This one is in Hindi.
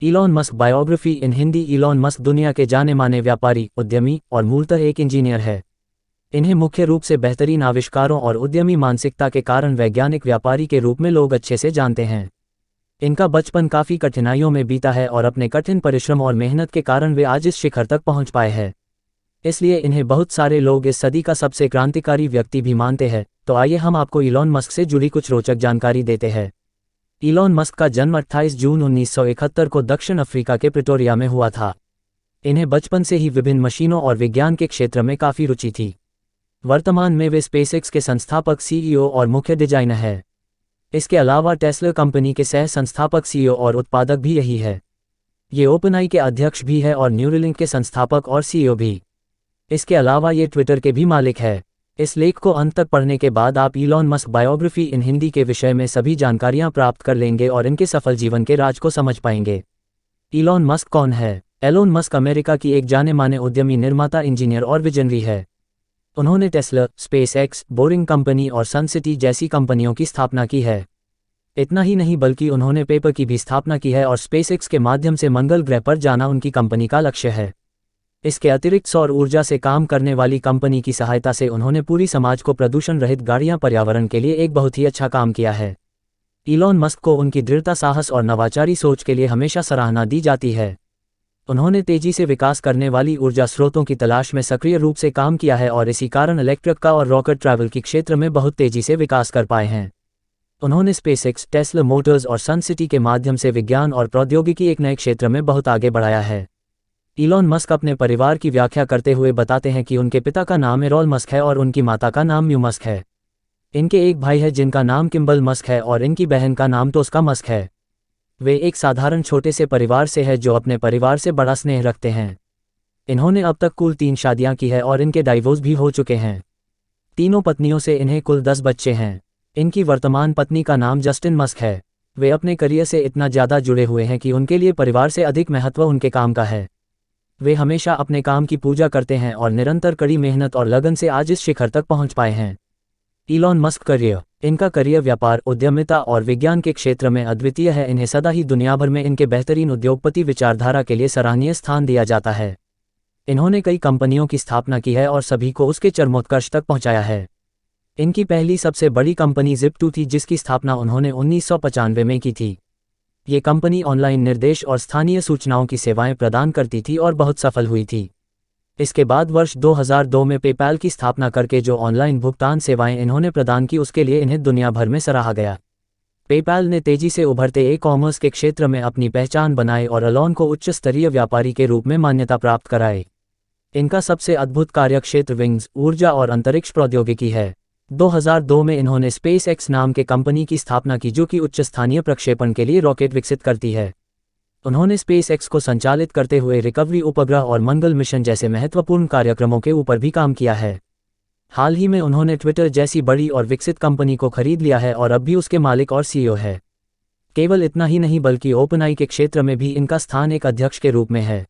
इलॉन मस्क बायोग्राफी इन हिंदी। इलॉन मस्क दुनिया के जाने माने व्यापारी, उद्यमी और मूलतः एक इंजीनियर है। इन्हें मुख्य रूप से बेहतरीन आविष्कारों और उद्यमी मानसिकता के कारण वैज्ञानिक व्यापारी के रूप में लोग अच्छे से जानते हैं। इनका बचपन काफ़ी कठिनाइयों में बीता है और अपने कठिन परिश्रम और मेहनत के कारण वे आज इस शिखर तक पहुंच पाए हैं। इसलिए इन्हें बहुत सारे लोग इस सदी का सबसे क्रांतिकारी व्यक्ति भी मानते हैं। तो आइए हम आपको इलॉन मस्क से जुड़ी कुछ रोचक जानकारी देते हैं। इलॉन मस्क का जन्म 28 जून 1971 को दक्षिण अफ्रीका के प्रिटोरिया में हुआ था। इन्हें बचपन से ही विभिन्न मशीनों और विज्ञान के क्षेत्र में काफ़ी रुचि थी। वर्तमान में वे स्पेसएक्स के संस्थापक, सीईओ और मुख्य डिजाइनर हैं। इसके अलावा टेस्ला कंपनी के सह संस्थापक, सीईओ और उत्पादक भी यही है। ये ओपनआई के अध्यक्ष भी है और न्यूरलिंक के संस्थापक और सीईओ भी। इसके अलावा ये ट्विटर के भी मालिक है। इस लेख को अंत तक पढ़ने के बाद आप इलॉन मस्क बायोग्राफी इन हिंदी के विषय में सभी जानकारियां प्राप्त कर लेंगे और इनके सफल जीवन के राज को समझ पाएंगे। इलॉन मस्क कौन है? एलोन मस्क अमेरिका की एक जाने माने उद्यमी, निर्माता, इंजीनियर और विजनरी है। उन्होंने टेस्ला, स्पेसएक्स, बोरिंग कंपनी और सन सिटी जैसी कंपनियों की स्थापना की है। इतना ही नहीं बल्कि उन्होंने पेपर की भी स्थापना की है और स्पेसएक्स के माध्यम से मंगल ग्रह पर जाना उनकी कंपनी का लक्ष्य है। इसके अतिरिक्त सौर ऊर्जा से काम करने वाली कंपनी की सहायता से उन्होंने पूरी समाज को प्रदूषण रहित गाड़ियां पर्यावरण के लिए एक बहुत ही अच्छा काम किया है। इलॉन मस्क को उनकी दृढ़ता, साहस और नवाचारी सोच के लिए हमेशा सराहना दी जाती है। उन्होंने तेजी से विकास करने वाली ऊर्जा स्रोतों की तलाश में सक्रिय रूप से काम किया है और इसी कारण इलेक्ट्रिक कार और रॉकेट ट्रैवल के क्षेत्र में बहुत तेजी से विकास कर पाए हैं। उन्होंने स्पेसएक्स, टेस्ला मोटर्स और सन सिटी के माध्यम से विज्ञान और प्रौद्योगिकी एक नए क्षेत्र में बहुत आगे बढ़ाया है। इलॉन मस्क अपने परिवार की व्याख्या करते हुए बताते हैं कि उनके पिता का नाम एलोन मस्क है और उनकी माता का नाम म्यू मस्क है। इनके एक भाई है जिनका नाम किम्बल मस्क है और इनकी बहन का नाम टोस्का मस्क है। वे एक साधारण छोटे से परिवार से है जो अपने परिवार से बड़ा स्नेह रखते हैं। इन्होंने अब तक कुल 3 शादियां की है और इनके डाइवोर्स भी हो चुके हैं। तीनों पत्नियों से इन्हें कुल 10 बच्चे हैं। इनकी वर्तमान पत्नी का नाम जस्टिन मस्क है। वे अपने करियर से इतना ज़्यादा जुड़े हुए हैं कि उनके लिए परिवार से अधिक महत्व उनके काम का है। वे हमेशा अपने काम की पूजा करते हैं और निरंतर कड़ी मेहनत और लगन से आज इस शिखर तक पहुंच पाए हैं। Elon Musk career. इनका करियर व्यापार, उद्यमिता और विज्ञान के क्षेत्र में अद्वितीय है। इन्हें सदा ही दुनिया भर में इनके बेहतरीन उद्योगपति विचारधारा के लिए सराहनीय स्थान दिया जाता है। इन्होंने कई कंपनियों की स्थापना की है और सभी को उसके चरमोत्कर्ष तक पहुंचाया है। इनकी पहली सबसे बड़ी कंपनी Zip2 थी जिसकी स्थापना उन्होंने 1995 में की थी। ये कंपनी ऑनलाइन निर्देश और स्थानीय सूचनाओं की सेवाएं प्रदान करती थी और बहुत सफल हुई थी। इसके बाद वर्ष 2002 में पेपैल की स्थापना करके जो ऑनलाइन भुगतान सेवाएं इन्होंने प्रदान की उसके लिए इन्हें दुनिया भर में सराहा गया। पेपैल ने तेजी से उभरते ई-कॉमर्स के क्षेत्र में अपनी पहचान बनाई और एलोन को उच्च स्तरीय व्यापारी के रूप में मान्यता प्राप्त कराई। इनका सबसे अद्भुत कार्यक्षेत्र विंग्स, ऊर्जा और अंतरिक्ष प्रौद्योगिकी है। 2002 में इन्होंने स्पेसएक्स नाम के कंपनी की स्थापना की जो कि उच्च स्थानीय प्रक्षेपण के लिए रॉकेट विकसित करती है। उन्होंने स्पेसएक्स को संचालित करते हुए रिकवरी उपग्रह और मंगल मिशन जैसे महत्वपूर्ण कार्यक्रमों के ऊपर भी काम किया है। हाल ही में उन्होंने ट्विटर जैसी बड़ी और विकसित कंपनी को खरीद लिया है और अब भी उसके मालिक और सीईओ है। केवल इतना ही नहीं बल्कि ओपनआई के क्षेत्र में भी इनका स्थान एक अध्यक्ष के रूप में है।